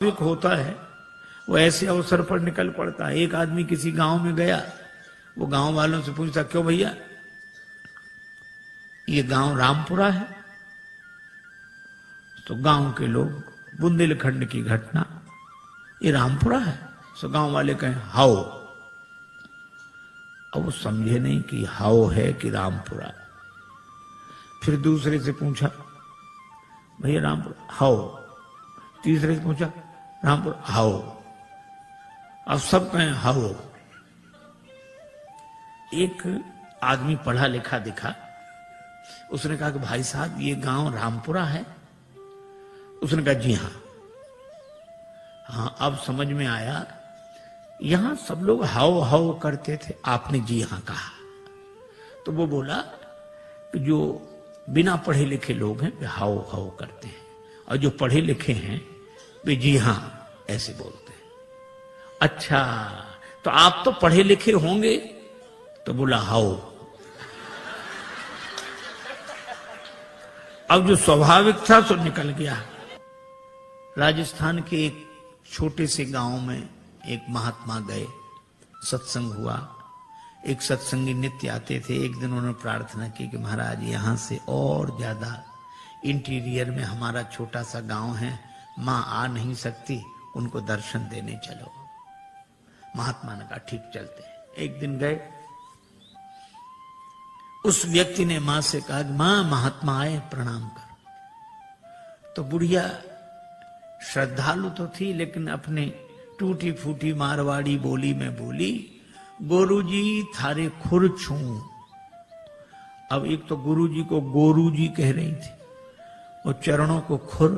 एक होता है वो ऐसे अवसर पर निकल पड़ता है। एक आदमी किसी गांव में गया, वो गांव वालों से पूछता, क्यों भैया ये गांव रामपुरा है? तो गांव के लोग, बुंदेलखंड की घटना, ये रामपुरा है? तो गांव वाले कहें हाओ। अब वो समझे नहीं कि हाओ है कि रामपुरा। फिर दूसरे से पूछा, भैया रामपुरा? हाओ। तीसरे से पूछा, रामपुर? हाओ। अब सब कहें हाओ। एक आदमी पढ़ा लिखा दिखा, उसने कहा कि भाई साहब ये गांव रामपुरा है? उसने कहा जी हाँ। हाँ, अब समझ में आया, यहां सब लोग हाओ हाओ करते थे, आपने जी हाँ कहा। तो वो बोला कि जो बिना पढ़े लिखे लोग हैं वे हाओ हाओ करते हैं, और जो पढ़े लिखे हैं वे जी हाँ ऐसे बोलते हैं। अच्छा, तो आप तो पढ़े लिखे होंगे? तो बोला हाओ। अब जो स्वाभाविक था सो निकल गया। राजस्थान के एक छोटे से गांव में एक महात्मा गए, सत्संग हुआ। एक सत्संगी नित्य आते थे। एक दिन उन्होंने प्रार्थना की कि महाराज यहां से और ज्यादा इंटीरियर में हमारा छोटा सा गांव है, मां आ नहीं सकती, उनको दर्शन देने चलो। महात्मा ने कहा ठीक चलते हैं। एक दिन गए, उस व्यक्ति ने मां से कहा, मां महात्मा आए, प्रणाम करो। तो बुढ़िया श्रद्धालु तो थी, लेकिन अपने टूटी फूटी मारवाड़ी बोली में बोली, गोरुजी थारे खुर छू। अब एक तो गुरुजी को गोरूजी कह रही थी, और चरणों को खुर।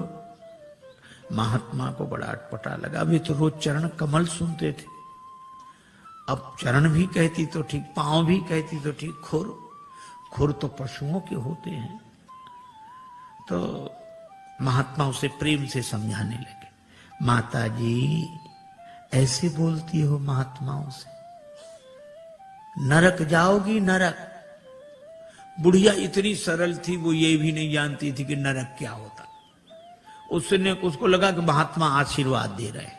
महात्मा को बड़ा अटपटा लगा। वे तो रोज चरण कमल सुनते थे, अब चरण भी कहती तो ठीक, पांव भी कहती तो ठीक, खुर? खुर तो पशुओं के होते हैं। तो महात्मा उसे प्रेम से समझाने लगे, माता जी ऐसे बोलती हो महात्माओं से, नरक जाओगी नरक। बुढ़िया इतनी सरल थी, वो ये भी नहीं जानती थी कि नरक क्या होता। उसको लगा कि महात्मा आशीर्वाद दे रहे हैं,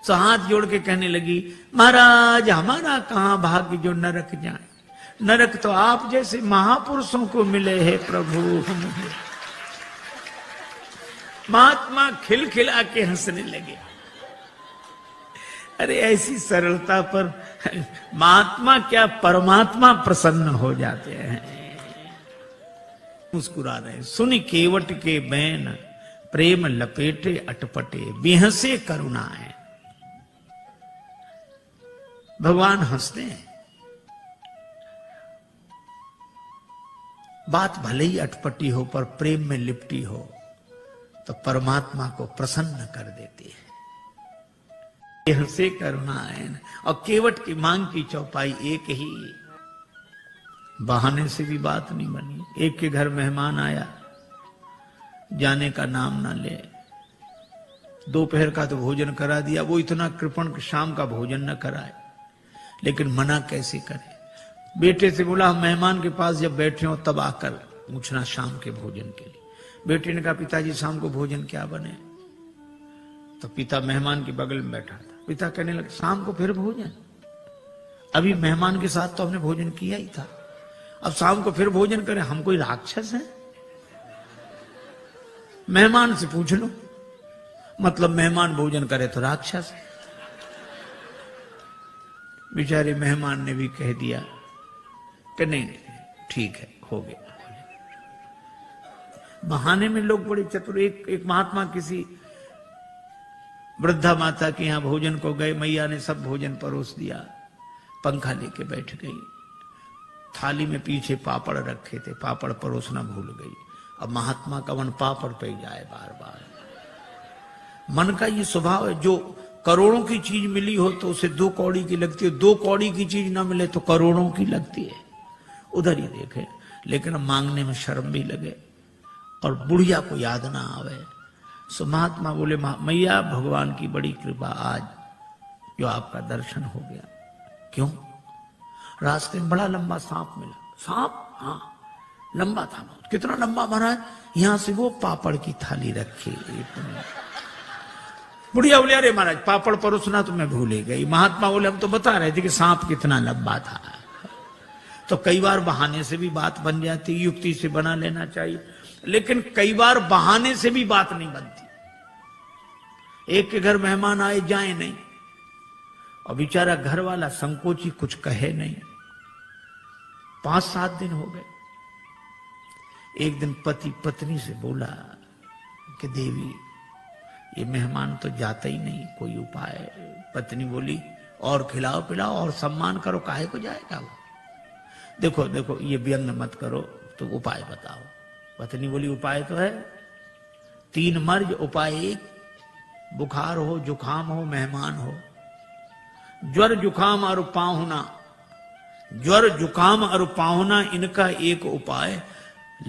तो हाथ जोड़ के कहने लगी, महाराज हमारा कहां भाग्य जो नरक जाए, नरक तो आप जैसे महापुरुषों को मिले हैं प्रभु। महात्मा खिलखिला के हंसने लगे। अरे ऐसी सरलता पर महात्मा क्या परमात्मा प्रसन्न हो जाते हैं। मुस्कुरा रहे, सुन केवट के बैन, प्रेम लपेटे अटपटे, बिहसे करुणाएं। भगवान हंसते हैं। बात भले ही अटपटी हो पर प्रेम में लिपटी हो तो परमात्मा को प्रसन्न कर देती है। बिहसे करुणाएं। और केवट की मांग की चौपाई एक ही, बहाने से भी बात नहीं बनी। एक के घर मेहमान आया, जाने का नाम ना ले। दोपहर का तो भोजन करा दिया, वो इतना कृपण कि शाम का भोजन न कराए, लेकिन मना कैसे करे। बेटे से बोला, हम मेहमान के पास जब बैठे हो तब आकर पूछना शाम के भोजन के लिए। बेटे ने कहा, पिताजी शाम को भोजन क्या बने? तो पिता मेहमान के बगल में बैठा था। पिता कहने लगे, शाम को फिर भोजन? अभी मेहमान के साथ तो हमने भोजन किया ही था, अब शाम को फिर भोजन करें? हम कोई राक्षस हैं? मेहमान से पूछ लो, मतलब मेहमान भोजन करे तो राक्षस। बेचारे मेहमान ने भी कह दिया कि नहीं ठीक है, हो गया। बहाने में लोग बड़े चतुर। एक महात्मा किसी वृद्धा माता के यहां भोजन को गए, मैया ने सब भोजन परोस दिया, पंखा लेके बैठ गई। थाली में पीछे पापड़ रखे थे, पापड़ परोसना भूल गई। अब महात्मा का मन पापड़ पे जाए बार बार। मन का ये स्वभाव है, जो करोड़ों की चीज मिली हो तो उसे 2 कौड़ी की लगती है, 2 कौड़ी की चीज ना मिले तो करोड़ों की लगती है। उधर ही देखे, लेकिन मांगने में शर्म भी लगे और बुढ़िया को याद ना आवे। सो महात्मा बोले, मैया भगवान की बड़ी कृपा, आज जो आपका दर्शन हो गया। क्यों? रास्ते में बड़ा लंबा सांप मिला। सांप? हाँ, लंबा था बहुत। कितना लंबा महाराज? यहां से वो पापड़ की थाली रखी, बुढ़िया बोले अरे महाराज पापड़ परोसना तो मैं भूल ही गई। महात्मा बोले हम तो बता रहे थे कि सांप कितना लंबा था। तो कई बार बहाने से भी बात बन जाती, युक्ति से बना लेना चाहिए, लेकिन कई बार बहाने से भी बात नहीं बनती। एक के घर मेहमान आए जाए नहीं, और बेचारा घर वाला संकोची कुछ कहे नहीं। 5-7 दिन हो गए। एक दिन पति पत्नी से बोला कि देवी ये मेहमान तो जाता ही नहीं, कोई उपाय। पत्नी बोली और खिलाओ पिलाओ और सम्मान करो, काहे को जाएगा वो। देखो देखो ये व्यंग मत करो, तो उपाय बताओ। पत्नी बोली उपाय तो है 3 मर्ज, उपाय 1, बुखार हो जुखाम हो मेहमान हो। ज्वर जुखाम और पाहुना, ज्वर जुखाम और पाहुना इनका एक उपाय,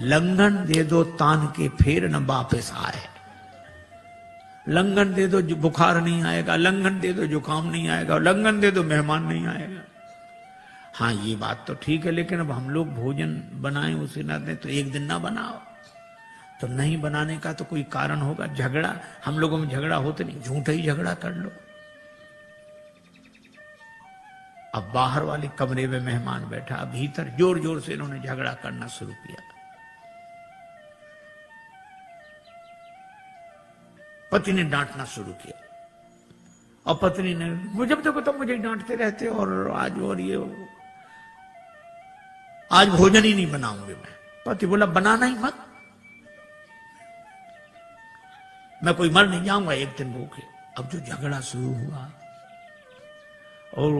लंघन दे दो तान के फिर न वापस आए। लंघन दे दो बुखार नहीं आएगा, लंघन दे दो जुखाम नहीं आएगा, लंघन दे दो मेहमान नहीं आएगा। हाँ ये बात तो ठीक है, लेकिन अब हम लोग भोजन बनाएं उसे ना दें तो एक दिन ना बनाओ। तो नहीं बनाने का तो कोई कारण होगा। झगड़ा, हम लोगों में झगड़ा होता नहीं, झूठा ही झगड़ा कर लो। अब बाहर वाले कमरे में मेहमान बैठा, भीतर जोर जोर से इन्होंने झगड़ा करना शुरू किया। पति ने डांटना शुरू किया, और पत्नी ने मुझे देखो तो मुझे डांटते रहते, और आज और ये आज भोजन ही नहीं बनाऊंगी मैं। पति बोला बनाना ही मत, मैं कोई मर नहीं जाऊंगा एक दिन भूखे। अब जो झगड़ा शुरू हुआ, और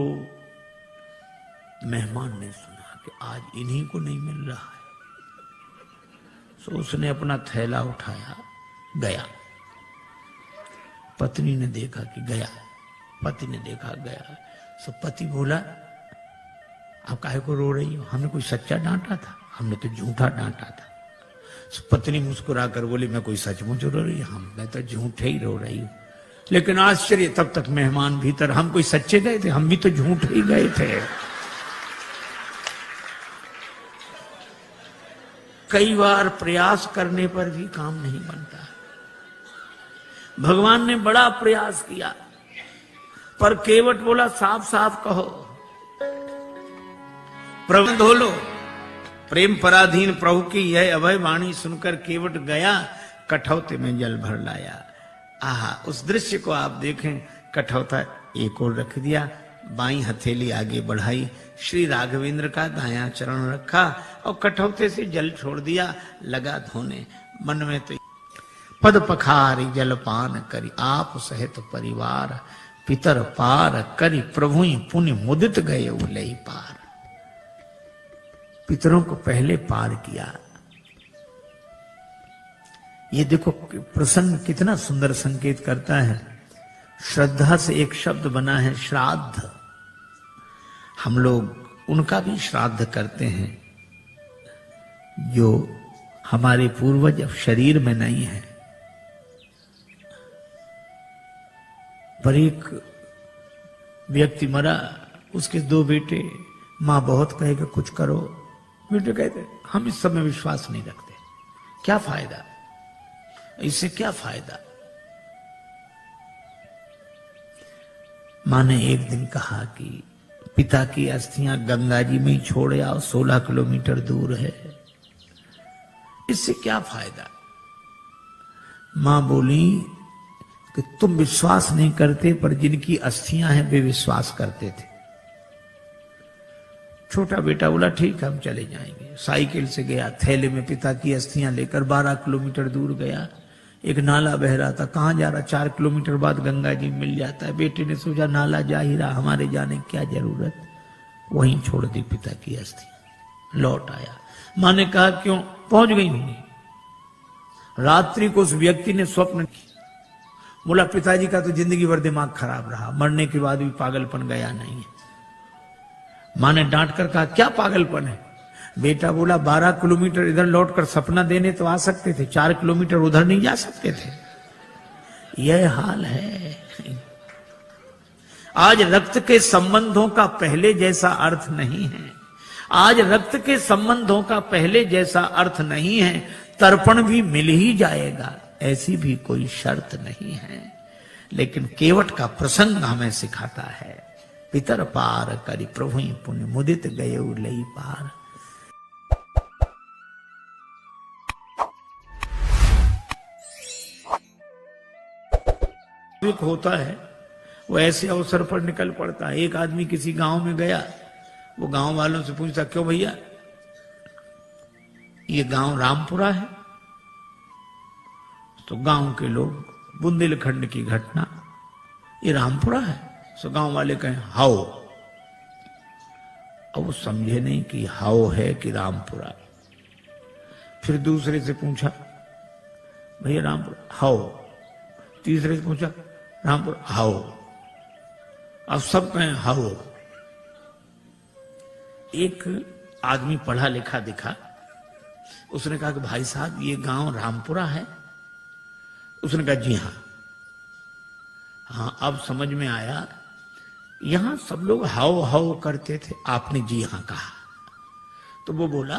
मेहमान ने सुना कि आज इन्हीं को नहीं मिल रहा है, तो उसने अपना थैला उठाया गया। पत्नी ने देखा कि गया, पति ने देखा गया। तो पति बोला आप काहे को रो रही हो, हमने कोई सच्चा डांटा था, हमने तो झूठा डांटा था। तो पत्नी मुस्कुरा कर बोली मैं कोई सचमुच रो रही हूं, मैं तो झूठे ही रो रही हूं। लेकिन आश्चर्य, तब तक मेहमान भीतर, हम कोई सच्चे गए थे, हम भी तो झूठे ही गए थे। कई बार प्रयास करने पर भी काम नहीं बनता। भगवान ने बड़ा प्रयास किया, पर केवट बोला साफ साफ कहो, प्रबंध हो लो। प्रेम पराधीन प्रभु की यह अभय वाणी सुनकर केवट गया, कठौते में जल भर लाया। आहा, उस दृश्य को आप देखें। कठौता एक ओर रख दिया, बाई हथेली आगे बढ़ाई, श्री राघवेंद्र का दायां चरण रखा, और कठौते से जल छोड़ दिया, लगा धोने। मन में तो पद पखारी जलपान करी, आप सहित परिवार, पितर पार करी, प्रभु पुण्य मुदित गए उलई पार। पितरों को पहले पार किया। ये देखो प्रसंग कितना सुंदर संकेत करता है। श्रद्धा से एक शब्द बना है श्राद्ध। हम लोग उनका भी श्राद्ध करते हैं जो हमारे पूर्वज अब शरीर में नहीं है। पर एक व्यक्ति मरा, उसके 2 बेटे, मां बहुत कहेगा कुछ करो, बेटे कहते हम इस सब में विश्वास नहीं रखते, क्या फायदा, इससे क्या फायदा। मां ने एक दिन कहा कि पिता की अस्थियां गंगा जी में ही छोड़ आओ, 16 किलोमीटर दूर है, इससे क्या फायदा। मां बोली कि तुम विश्वास नहीं करते, पर जिनकी अस्थियां हैं वे विश्वास करते थे। छोटा बेटा बोला ठीक है हम चले जाएंगे। साइकिल से गया, थैले में पिता की अस्थियां लेकर 12 किलोमीटर दूर गया। एक नाला बह रहा था, कहां जा रहा, 4 किलोमीटर बाद गंगा जी मिल जाता है। बेटे ने सोचा नाला जा ही रहा, हमारे जाने की क्या जरूरत, वहीं छोड़ दी पिता की अस्थि। लौट आया, मां ने कहा क्यों, पहुंच गई होंगी। रात्रि को उस व्यक्ति ने स्वप्न किया। बोला पिताजी का तो जिंदगी भर दिमाग खराब रहा, मरने के बाद भी पागलपन गया नहीं है। मां ने डांट कर कहा क्या पागलपन है। बेटा बोला 12 किलोमीटर इधर लौटकर सपना देने तो आ सकते थे, 4 किलोमीटर उधर नहीं जा सकते थे। यह हाल है। आज रक्त के संबंधों का पहले जैसा अर्थ नहीं है। आज रक्त के संबंधों का पहले जैसा अर्थ नहीं है। तर्पण भी मिल ही जाएगा, ऐसी भी कोई शर्त नहीं है। लेकिन केवट का प्रसंग हमें सिखाता है। पितर पार करी प्रभु पुण्य मुदित गए लई पार। एक होता है वो ऐसे अवसर पर निकल पड़ता है। एक आदमी किसी गांव में गया, वो गांव वालों से पूछता, क्यों भैया ये गांव रामपुरा है? तो गांव के लोग, बुंदेलखंड की घटना, ये रामपुरा है? तो गांव वाले कहें हाओ। अब वो समझे नहीं कि हाओ है कि रामपुरा। फिर दूसरे से पूछा, भैया रामपुरा? हाओ। तीसरे से पूछा, रामपुरा? हाओ। अब सब कहें हाओ। एक आदमी पढ़ा लिखा दिखा, उसने कहा कि भाई साहब ये गांव रामपुरा है? उसने कहा जी हाँ। हाँ, अब समझ में आया, यहां सब लोग हाओ हाओ करते थे, आपने जी हां कहा। तो वो बोला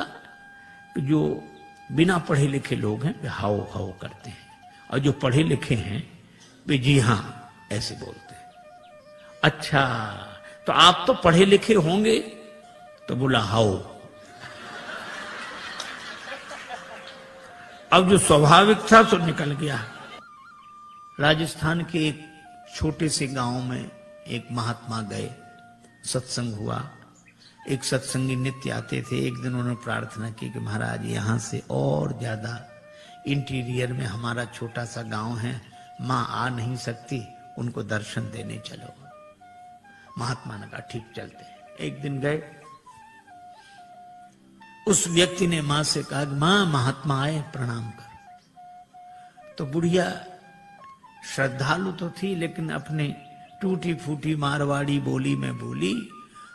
कि जो बिना पढ़े लिखे लोग हैं वे हाओ हाओ करते हैं, और जो पढ़े लिखे हैं वे जी हां ऐसे बोलते हैं। अच्छा, तो आप तो पढ़े लिखे होंगे? तो बोला हाओ। अब जो स्वाभाविक था सो निकल गया। राजस्थान के एक छोटे से गांव में एक महात्मा गए, सत्संग हुआ। एक सत्संगी नित्य आते थे। एक दिन उन्होंने प्रार्थना की कि महाराज यहां से और ज्यादा इंटीरियर में हमारा छोटा सा गांव है, मां आ नहीं सकती, उनको दर्शन देने चलो। महात्मा ने कहा ठीक चलते। एक दिन गए, उस व्यक्ति ने मां से कहा, मां महात्मा आए प्रणाम कर। तो बुढ़िया श्रद्धालु तो थी, लेकिन अपने टूटी फूटी मारवाड़ी बोली में बोली,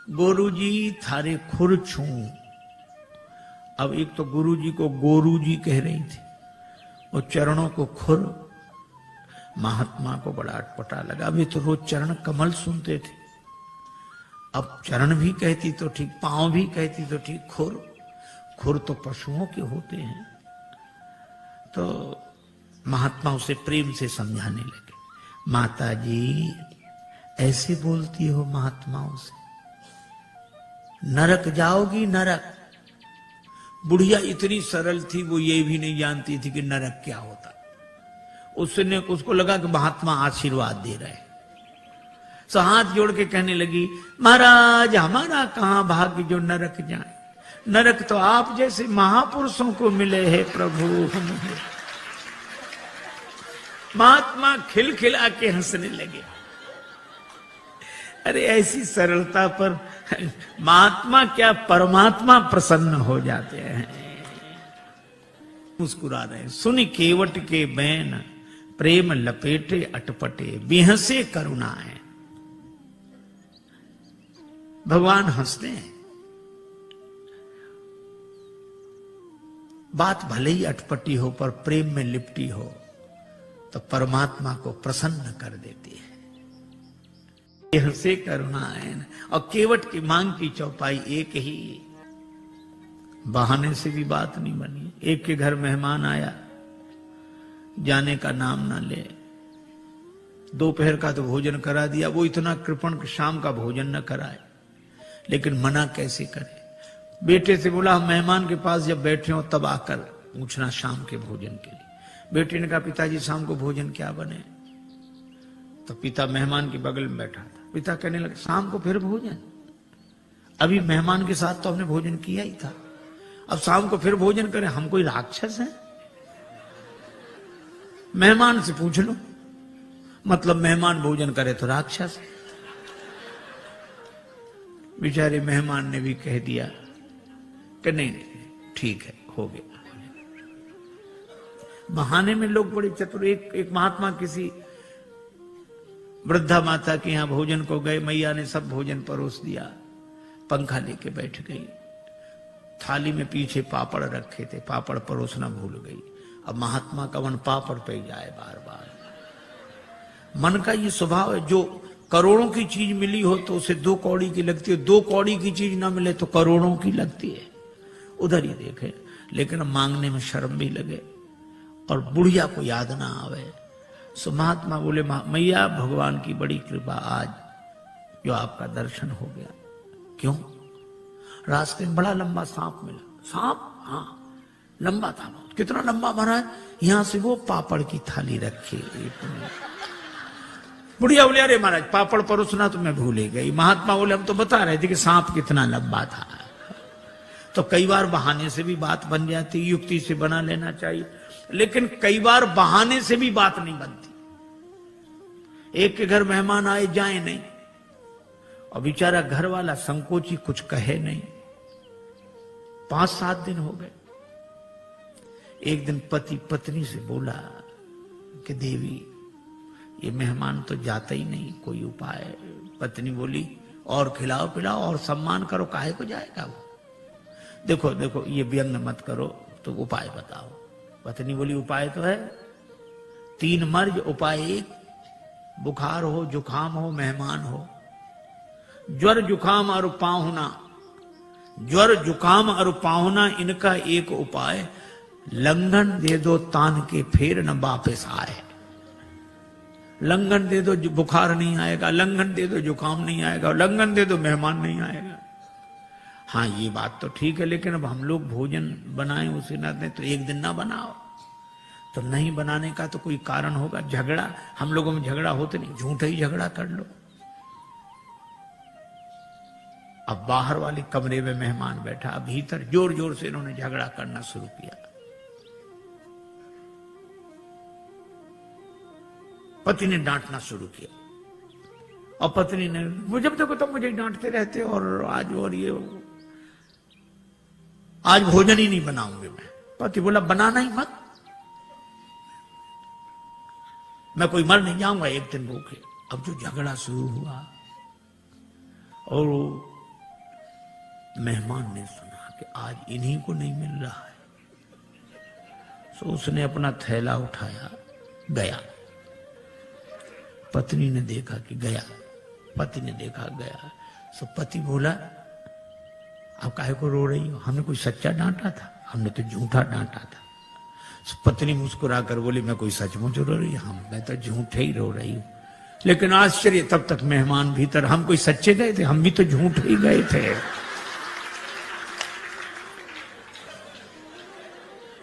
गोरुजी थारे खुर छू। अब एक तो गुरुजी को गोरुजी कह रही थी, और चरणों को खुर। महात्मा को बड़ा अटपटा लगा। अभी तो रोज चरण कमल सुनते थे, अब चरण भी कहती तो ठीक, पांव भी कहती तो ठीक, खुर। खुर तो पशुओं के होते हैं। तो महात्मा उसे प्रेम से समझाने लगे, माता जी ऐसे बोलती हो महात्माओं से, नरक जाओगी नरक। बुढ़िया इतनी सरल थी, वो ये भी नहीं जानती थी कि नरक क्या होता। उसको लगा कि महात्मा आशीर्वाद दे रहे। सो हाथ जोड़ के कहने लगी, महाराज हमारा कहां भाग्य जो नरक जाए, नरक तो आप जैसे महापुरुषों को मिले हैं प्रभु। महात्मा खिलखिला के हंसने लगे। अरे ऐसी सरलता पर महात्मा क्या परमात्मा प्रसन्न हो जाते हैं। मुस्कुरा रहे, सुनी केवट के बैन, प्रेम लपेटे अटपटे, बिहसे करुणाएं। भगवान हंसते हैं। बात भले ही अटपटी हो पर प्रेम में लिपटी हो तो परमात्मा को प्रसन्न कर देती है। यह से करुणाएं। और केवट की मांग की चौपाई एक ही, बहाने से भी बात नहीं बनी। एक के घर मेहमान आया, जाने का नाम ना ले। दोपहर का तो भोजन करा दिया, वो इतना कृपण कि शाम का भोजन न कराए। लेकिन मना कैसे करे। बेटे से बोला, हम मेहमान के पास जब बैठे हो तब आकर पूछना शाम के भोजन के लिए। बेटे ने कहा, पिताजी शाम को भोजन क्या बने? तो पिता मेहमान के बगल में बैठा था। पिता कहने लगे, शाम को फिर भोजन? अभी मेहमान के साथ तो हमने भोजन किया ही था, अब शाम को फिर भोजन करें? हम कोई राक्षस हैं? मेहमान से पूछ लो, मतलब मेहमान भोजन करे तो राक्षस। बेचारे मेहमान ने भी कह दिया कि नहीं ठीक है, हो गया। बहाने में लोग बड़े चतुर। एक महात्मा किसी वृद्धा माता के यहां भोजन को गए, मैया ने सब भोजन परोस दिया, पंखा लेके बैठ गई। थाली में पीछे पापड़ रखे थे, पापड़ परोसना भूल गई। अब महात्मा का मन पापड़ पे जाए बार बार। मन का ये स्वभाव है, जो करोड़ों की चीज मिली हो तो उसे 2 कौड़ी की लगती है, 2 कौड़ी की चीज ना मिले तो करोड़ों की लगती है। उधर ही देखे, लेकिन मांगने में शर्म भी लगे और बुढ़िया को याद ना आवे। सो महात्मा बोले मैया भगवान की बड़ी कृपा आज जो आपका दर्शन हो गया। क्यों? रास्ते में बड़ा लंबा सांप मिला। सांप? हाँ, लंबा था बहुत। कितना लंबा महाराज? यहां से वो पापड़ की थाली रखी। बुढ़िया बोले अरे महाराज पापड़ परोसना तो मैं भूल ही गई। महात्मा बोले हम तो बता रहे थे कि सांप कितना लंबा था। तो कई बार बहाने से भी बात बन जाती, युक्ति से बना लेना चाहिए, लेकिन कई बार बहाने से भी बात नहीं बनती। एक के घर मेहमान आए जाए नहीं, और बेचारा घर वाला संकोची कुछ कहे नहीं। 5-7 दिन हो गए। एक दिन पति पत्नी से बोला कि देवी ये मेहमान तो जाता ही नहीं, कोई उपाय? पत्नी बोली और खिलाओ पिलाओ और सम्मान करो, काहे को जाएगा वो? देखो देखो ये व्यंग मत करो, तो उपाय बताओ। पत्नी बोली उपाय तो है 3 मर्ज, उपाय 1। बुखार हो, जुखाम हो, मेहमान हो। ज्वर जुखाम और पाहुना, ज्वर जुखाम और पाहुना, इनका एक उपाय, लंघन दे दो तान के फिर न वापस आए। लंघन दे दो बुखार नहीं आएगा, लंघन दे दो जुकाम नहीं आएगा, लंघन दे दो मेहमान नहीं आएगा। हाँ ये बात तो ठीक है, लेकिन अब हम लोग भोजन बनाए उसे ना दें तो एक दिन ना बनाओ। तो नहीं बनाने का तो कोई कारण होगा। झगड़ा, हम लोगों में झगड़ा होते नहीं, झूठा ही झगड़ा कर लो। अब बाहर वाले कमरे में मेहमान बैठा, भीतर जोर जोर से इन्होंने झगड़ा करना शुरू किया। पति ने डांटना शुरू किया, और पत्नी ने जब देखो तो मुझे डांटते रहते, और आज और ये आज भोजन ही नहीं बनाऊंगी मैं। पति बोला बनाना ही मत, मैं कोई मर नहीं जाऊंगा एक दिन भूखे। अब जो झगड़ा शुरू हुआ, और मेहमान ने सुना कि आज इन्हीं को नहीं मिल रहा है, तो उसने अपना थैला उठाया गया। पत्नी ने देखा कि गया, पति ने देखा गया। तो पति बोला आप काहे को रो रही हो? हमने कोई सच्चा डांटा था? हमने तो झूठा डांटा था। तो पत्नी मुस्कुरा कर बोली मैं कोई सचमुच रो रही हूं? मैं तो झूठे ही रो रही हूं। लेकिन आश्चर्य, तब तक मेहमान भीतर, हम कोई सच्चे गए थे? हम भी तो झूठ ही गए थे।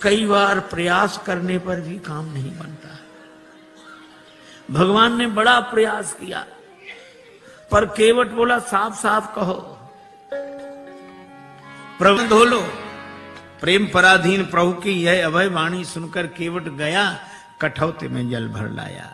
कई बार प्रयास करने पर भी काम नहीं बनता। भगवान ने बड़ा प्रयास किया, पर केवट बोला साफ साफ कहो, प्रबंध हो लो। प्रेम पराधीन प्रभु की यह अभय वाणी सुनकर केवट गया, कठौते में जल भर लाया।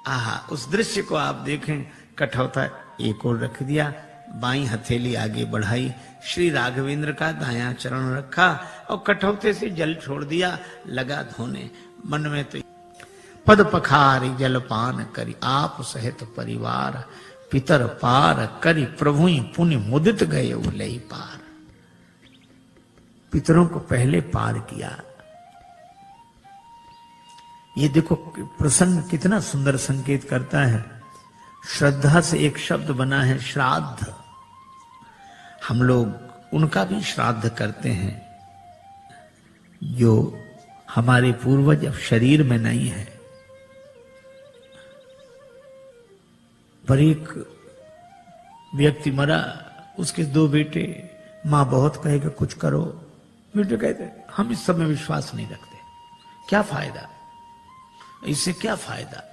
आहा, उस दृश्य को आप देखें। कठौता एक और रख दिया, बाईं हथेली आगे बढ़ाई, श्री राघवेंद्र का दायां चरण रखा, और कठौते से जल छोड़ दिया, लगा धोने। मन में तो पद पखारी जलपान करी, आप सहित परिवार, पितर पार करी, प्रभु पुण्य मुदित गए उलई पार। पितरों को पहले पार किया। ये देखो प्रसंग कितना सुंदर संकेत करता है। श्रद्धा से एक शब्द बना है श्राद्ध। हम लोग उनका भी श्राद्ध करते हैं जो हमारे पूर्वज अब शरीर में नहीं है। पर एक व्यक्ति मरा, उसके 2 बेटे, मां बहुत कहेगा कुछ करो, बेटे कहते हम इस सब में विश्वास नहीं रखते, क्या फायदा, इससे क्या फायदा।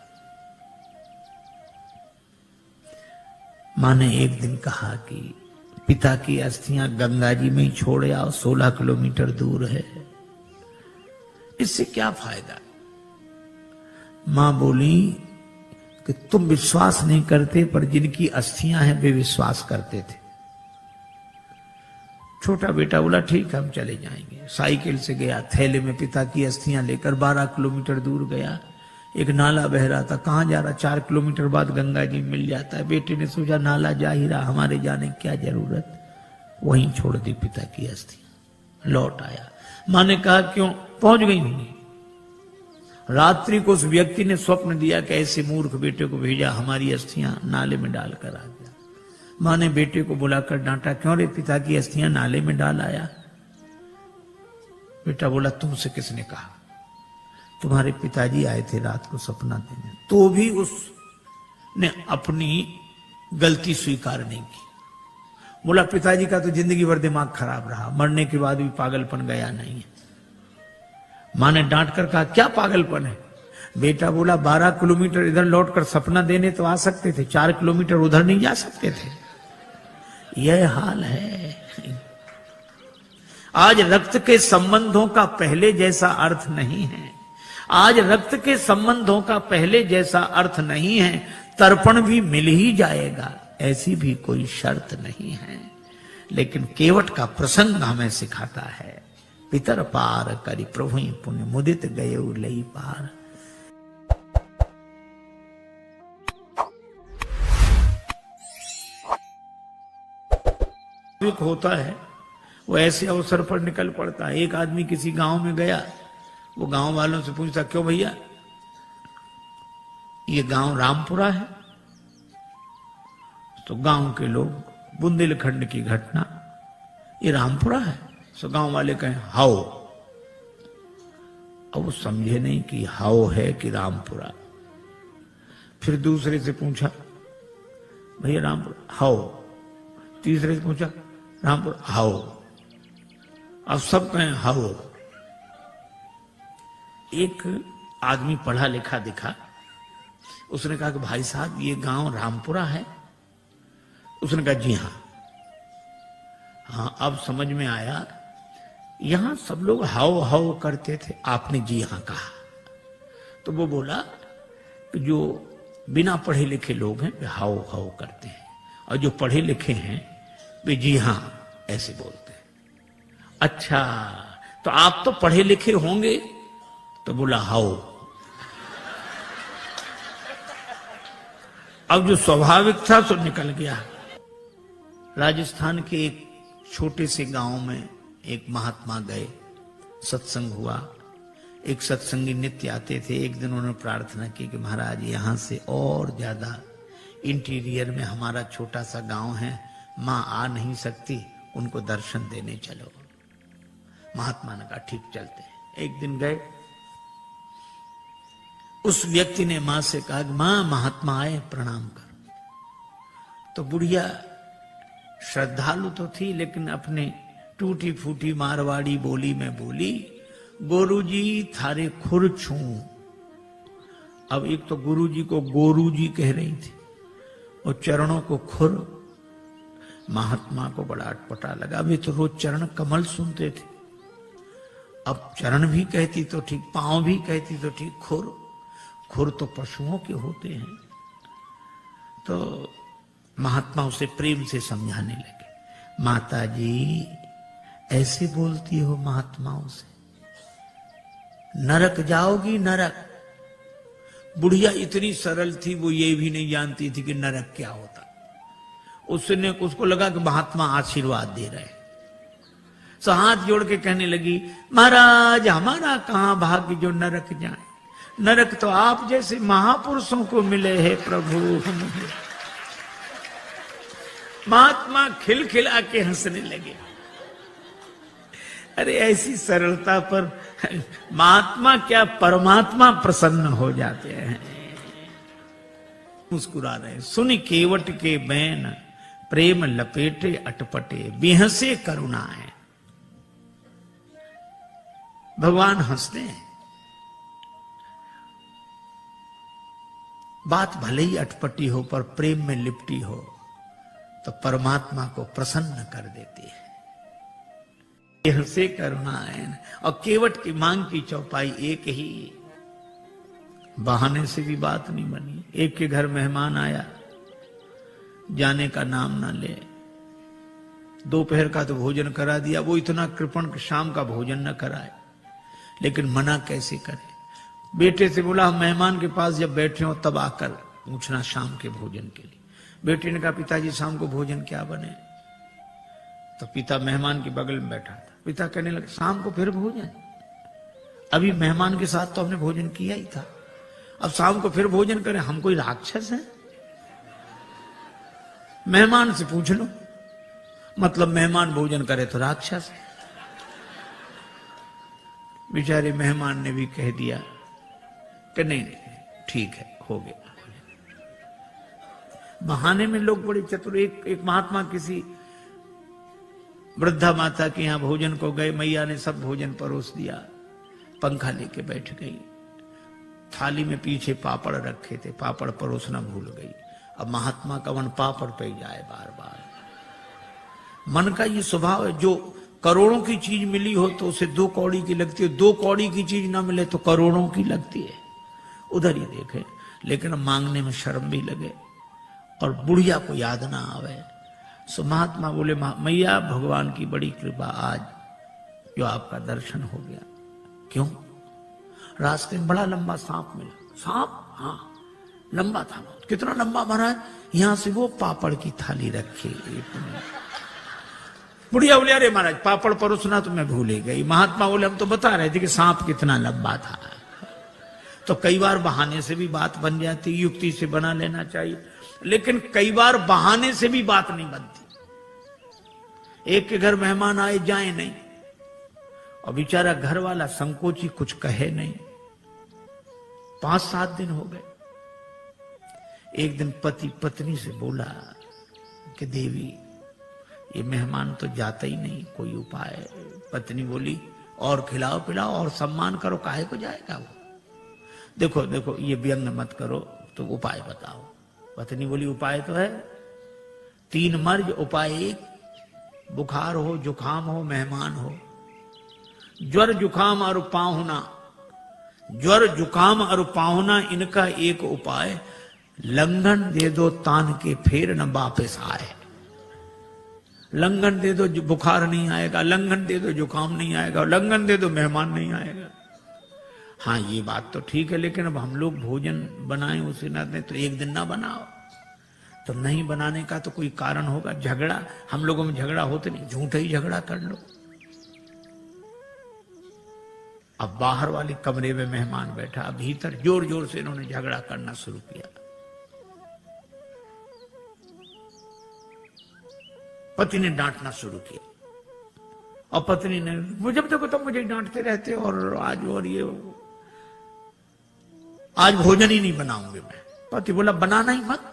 मां ने एक दिन कहा कि पिता की अस्थियां गंगा जी में ही छोड़ आओ, 16 किलोमीटर दूर है, इससे क्या फायदा। मां बोली कि तुम विश्वास नहीं करते, पर जिनकी अस्थियां हैं वे विश्वास करते थे। छोटा बेटा बोला ठीक है हम चले जाएंगे। साइकिल से गया, थैले में पिता की अस्थियां लेकर 12 किलोमीटर दूर गया। एक नाला बह रहा था, कहां जा रहा, 4 किलोमीटर बाद गंगा जी मिल जाता है। बेटे ने सोचा नाला जा ही रहा, हमारे जाने की क्या जरूरत, वहीं छोड़ दी पिता की अस्थियां। लौट आया, मां ने कहा क्यों, पहुंच गई होंगी। रात्रि को उस व्यक्ति ने स्वप्न दिया कि ऐसे मूर्ख बेटे को भेजा, हमारी अस्थियां नाले में डालकर आ गया। मां ने बेटे को बुलाकर डांटा, क्यों रे पिता की अस्थियां नाले में डाल आया। बेटा बोला तुमसे किसने कहा, तुम्हारे पिताजी आए थे रात को सपना देने, तो भी उसने अपनी गलती स्वीकार नहीं की। बोला पिताजी का तो जिंदगी भर दिमाग खराब रहा, मरने के बाद भी पागलपन गया नहीं है। मां ने डांट कर कहा क्या पागलपन है? बेटा बोला 12 किलोमीटर इधर लौटकर सपना देने तो आ सकते थे, 4 किलोमीटर उधर नहीं जा सकते थे। यह हाल है। आज रक्त के संबंधों का पहले जैसा अर्थ नहीं है। आज रक्त के संबंधों का पहले जैसा अर्थ नहीं है। तर्पण भी मिल ही जाएगा, ऐसी भी कोई शर्त नहीं है। लेकिन केवट का प्रसंग हमें सिखाता है, पितर पार करी प्रभु पुण्य मुदित गए लई पार। होता है वो ऐसे अवसर पर निकल पड़ता है। एक आदमी किसी गांव में गया, वो गांव वालों से पूछता क्यों भैया ये गांव रामपुरा है? तो गांव के लोग बुंदेलखंड की घटना, ये रामपुरा है? तो गांव वाले कहें हाओ। अब वो समझे नहीं कि हाओ है कि रामपुरा। फिर दूसरे से पूछा भैया रामपुरा हाओ। तीसरे से पूछा रामपुरा हाओ। अब सब कहें हाओ। एक आदमी पढ़ा लिखा दिखा, उसने कहा कि भाई साहब ये गांव रामपुरा है? उसने कहा जी हाँ। हाँ अब समझ में आया, यहां सब लोग हाओ हाओ करते थे, आपने जी हाँ कहा। तो वो बोला कि जो बिना पढ़े लिखे लोग हैं वे हाओ हाओ करते हैं, और जो पढ़े लिखे हैं वे जी हाँ ऐसे बोलते हैं। अच्छा तो आप तो पढ़े लिखे होंगे? तो बोला हाओ। अब जो स्वाभाविक था सो निकल गया। राजस्थान के एक छोटे से गांव में एक महात्मा गए, सत्संग हुआ। एक सत्संगी नित्य आते थे। एक दिन उन्होंने प्रार्थना की कि महाराज यहां से और ज्यादा इंटीरियर में हमारा छोटा सा गांव है, मां आ नहीं सकती, उनको दर्शन देने चलो। महात्मा ने कहा ठीक चलते हैं। एक दिन गए, उस व्यक्ति ने मां से कहा मां महात्मा आए प्रणाम कर। तो बुढ़िया श्रद्धालु तो थी, लेकिन अपने टूटी फूटी मारवाड़ी बोली में बोली गोरुजी थारे खुर छू। अब एक तो गुरुजी को गोरुजी कह रही थी और चरणों को खुर। महात्मा को बड़ा अटपटा लगा। वे तो रोज चरण कमल सुनते थे, अब चरण भी कहती तो ठीक, पांव भी कहती तो ठीक, खुर खुर तो पशुओं के होते हैं। तो महात्मा उसे प्रेम से समझाने लगे, माता जी ऐसे बोलती हो महात्माओं से, नरक जाओगी नरक। बुढ़िया इतनी सरल थी, वो ये भी नहीं जानती थी कि नरक क्या होता। उसने उसको लगा कि महात्मा आशीर्वाद दे रहे, सो हाथ जोड़ के कहने लगी महाराज हमारा कहां भाग्य जो नरक जाए, नरक तो आप जैसे महापुरुषों को मिले हैं प्रभु। महात्मा खिलखिला के हंसने लगे। अरे ऐसी सरलता पर महात्मा क्या परमात्मा प्रसन्न हो जाते हैं। मुस्कुरा रहे, सुन केवट के बैन प्रेम लपेटे अटपटे, बिहसे करुणाएं। भगवान हंसते हैं। बात भले ही अटपटी हो पर प्रेम में लिपटी हो तो परमात्मा को प्रसन्न कर देती है। से करुणाएं। और केवट की मांग की चौपाई एक ही, बहाने से भी बात नहीं बनी। एक के घर मेहमान आया, जाने का नाम ना ले, दोपहर का तो भोजन करा दिया, वो इतना कृपण कि शाम का भोजन न कराए, लेकिन मना कैसे करे। बेटे से बोला हम मेहमान के पास जब बैठे हो तब आकर पूछना शाम के भोजन के लिए। बेटे ने कहा पिताजी शाम को भोजन क्या बने? तो पिता मेहमान के बगल में बैठा था। पिता कहने लगे शाम को फिर भोजन? अभी मेहमान के साथ तो हमने भोजन किया ही था, अब शाम को फिर भोजन करें? हम कोई राक्षस हैं? मेहमान से पूछ लो, मतलब मेहमान भोजन करे तो राक्षस। बेचारे मेहमान ने भी कह दिया कि नहीं ठीक है हो गया। बहाने में लोग बड़े चतुर। एक महात्मा किसी वृद्धा माता के यहां भोजन को गए, मैया ने सब भोजन परोस दिया, पंखा लेके बैठ गई, थाली में पीछे पापड़ रखे थे, पापड़ परोसना भूल गई। अब महात्मा का मन पापड़ पे जाए बार बार। मन का ये स्वभाव है, जो करोड़ों की चीज मिली हो तो उसे 2 कौड़ी की लगती है, 2 कौड़ी की चीज ना मिले तो करोड़ों की लगती है। उधर ही देखे, लेकिन मांगने में शर्म भी लगे और बुढ़िया को याद ना आवे। सो महात्मा बोले, मैया भगवान की बड़ी कृपा, आज जो आपका दर्शन हो गया। क्यों? रास्ते में बड़ा लंबा सांप मिला। सांप? हाँ, लंबा था। कितना लंबा महाराज? यहां से वो पापड़ की थाली रखी। बुढ़िया बोले, अरे महाराज पापड़ परोसना तो मैं भूल ही गई। महात्मा बोले, हम तो बता रहे थे कि सांप कितना लंबा था। तो कई बार बहाने से भी बात बन जाती, युक्ति से बना लेना चाहिए, लेकिन कई बार बहाने से भी बात नहीं बनती। एक के घर मेहमान आए जाए नहीं, और बेचारा घर वाला संकोची कुछ कहे नहीं। 5-7 दिन हो गए। एक दिन पति पत्नी से बोला कि देवी, ये मेहमान तो जाता ही नहीं, कोई उपाय? पत्नी बोली, और खिलाओ पिलाओ और सम्मान करो, काहे को जाएगा वो? देखो देखो, ये व्यंग मत करो, तो उपाय बताओ। पत्नी बोली, उपाय तो है, 3 मर्ज उपाय 1, बुखार हो, जुखाम हो, मेहमान हो। ज्वर जुखाम और पाहुना, ज्वर जुखाम और पाहुना, इनका एक उपाय, लंघन दे दो तान के फिर न वापस आए। लंघन दे दो, बुखार नहीं आएगा, लंघन दे दो, जुकाम नहीं आएगा, लंघन दे दो, मेहमान नहीं आएगा। हाँ, ये बात तो ठीक है, लेकिन अब हम लोग भोजन बनाएं उसे ना दें तो एक दिन ना बनाओ। तो नहीं बनाने का तो कोई कारण होगा। झगड़ा, हम लोगों में झगड़ा होते नहीं, झूठा ही झगड़ा कर लो। अब बाहर वाले कमरे में मेहमान बैठा, भीतर जोर जोर से इन्होंने झगड़ा करना शुरू किया। पति ने डांटना शुरू किया, और पत्नी ने, मुझे देखो तुम मुझे डांटते रहते हो, और आज और ये, आज भोजन ही नहीं बनाऊंगी मैं। पति बोला, बनाना ही मत,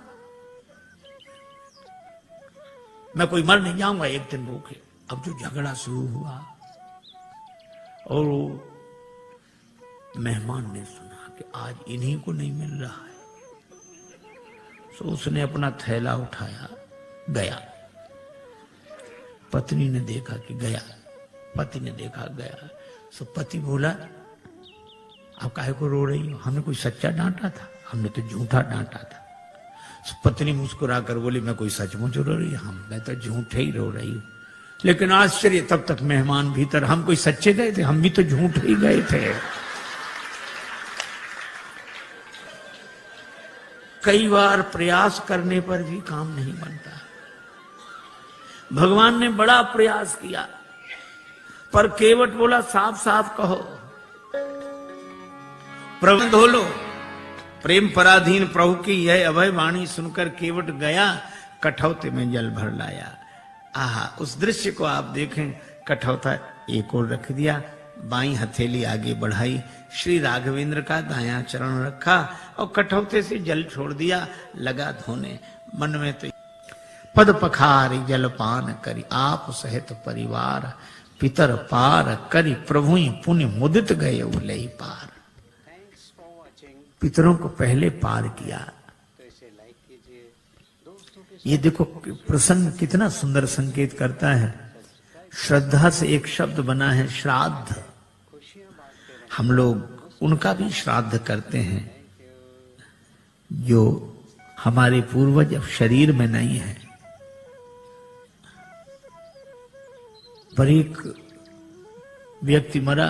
मैं कोई मर नहीं जाऊंगा एक दिन भूखे। अब जो झगड़ा शुरू हुआ, और मेहमान ने सुना कि आज इन्हीं को नहीं मिल रहा है, तो उसने अपना थैला उठाया, गया। पत्नी ने देखा कि गया, पति ने देखा गया। तो पति बोला, अब काहे को रो रही हो? हमने कोई सच्चा डांटा था? हमने तो झूठा डांटा था। तो पत्नी मुस्कुरा कर बोली, मैं कोई सचमुच रो रही हूं? मैं तो झूठे ही रो रही हूं। लेकिन आश्चर्य, तब तक मेहमान भीतर, हम कोई सच्चे गए थे? हम भी तो झूठे ही गए थे। कई बार प्रयास करने पर भी काम नहीं बनता। भगवान ने बड़ा प्रयास किया, पर केवट बोला, साफ साफ कहो, प्रबंध हो लो। प्रेम पराधीन प्रभु की यह अभय वाणी सुनकर केवट गया, कठौते में जल भर लाया। आहा, उस दृश्य को आप देखें। कठौता एक ओर रख दिया, बाई हथेली आगे बढ़ाई, श्री राघवेंद्र का दायां चरण रखा, और कठौते से जल छोड़ दिया, लगा धोने। मन में तो, पद पखारी जलपान करी, आप सहित परिवार, पितर पार करी, प्रभु पुण्य मुदित गए उलई पार। पितरों को पहले पार किया। ये देखो प्रसंग कितना सुंदर संकेत करता है। श्रद्धा से एक शब्द बना है, श्राद्ध। हम लोग उनका भी श्राद्ध करते हैं जो हमारे पूर्वज अब शरीर में नहीं है। पर एक व्यक्ति मरा,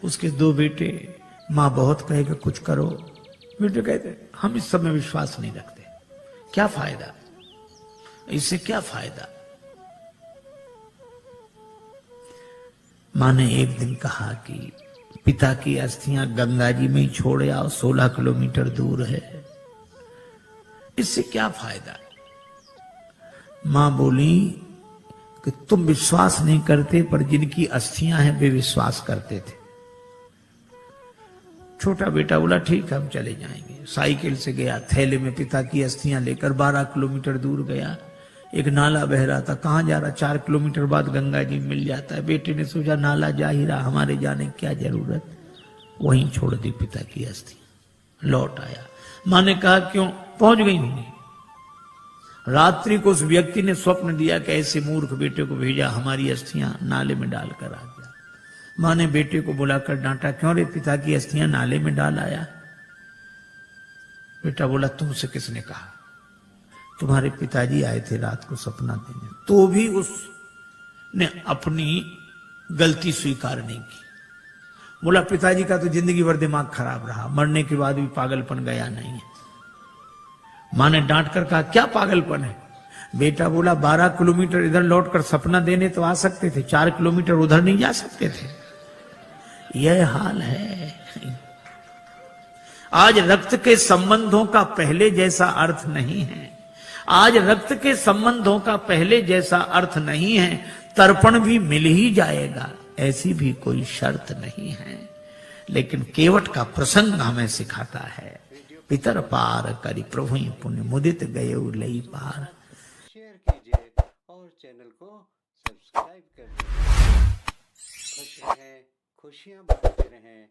उसके 2 बेटे, मां बहुत कहेगा कुछ करो, बेटे कहते हम इस सब में विश्वास नहीं रखते, क्या फायदा, इससे क्या फायदा। मां ने एक दिन कहा कि पिता की अस्थियां गंगा जी में ही छोड़ आओ, 16 किलोमीटर दूर है, इससे क्या फायदा। मां बोली कि तुम विश्वास नहीं करते, पर जिनकी अस्थियां हैं वे विश्वास करते थे। छोटा बेटा बोला ठीक है हम चले जाएंगे। साइकिल से गया, थैले में पिता की अस्थियां लेकर 12 किलोमीटर दूर गया। एक नाला बह रहा था, कहाँ जा रहा, 4 किलोमीटर बाद गंगा जी मिल जाता है। बेटे ने सोचा नाला जा ही रहा, हमारे जाने की क्या जरूरत, वहीं छोड़ दी पिता की अस्थि। लौट आया, माँ ने कहा क्यों, पहुंच गई होंगी। रात्रि को उस व्यक्ति ने स्वप्न दिया कि ऐसे मूर्ख बेटे को भेजा, हमारी अस्थियां नाले में डालकर आ गया। माँ ने बेटे को बुलाकर डांटा, क्यों रे पिता की अस्थियां नाले में डाल आया। बेटा बोला तुमसे किसने कहा, तुम्हारे पिताजी आए थे रात को सपना देने। तो भी उसने अपनी गलती स्वीकार नहीं की। बोला पिताजी का तो जिंदगी भर दिमाग खराब रहा, मरने के बाद भी पागलपन गया नहीं है। मां ने डांट कर कहा क्या पागलपन है। बेटा बोला 12 किलोमीटर इधर लौटकर सपना देने तो आ सकते थे, 4 किलोमीटर उधर नहीं जा सकते थे। यह हाल है। आज रक्त के संबंधों का पहले जैसा अर्थ नहीं है। आज रक्त के संबंधों का पहले जैसा अर्थ नहीं है। तर्पण भी मिल ही जाएगा, ऐसी भी कोई शर्त नहीं है। लेकिन केवट का प्रसंग हमें सिखाता है, पितर पार करी प्रभु पुण्य मुदित गए लई पार। शेयर कीजिए और चैनल को सब्सक्राइब कर दीजिए। खुश रहें, खुशियां बांटते रहें।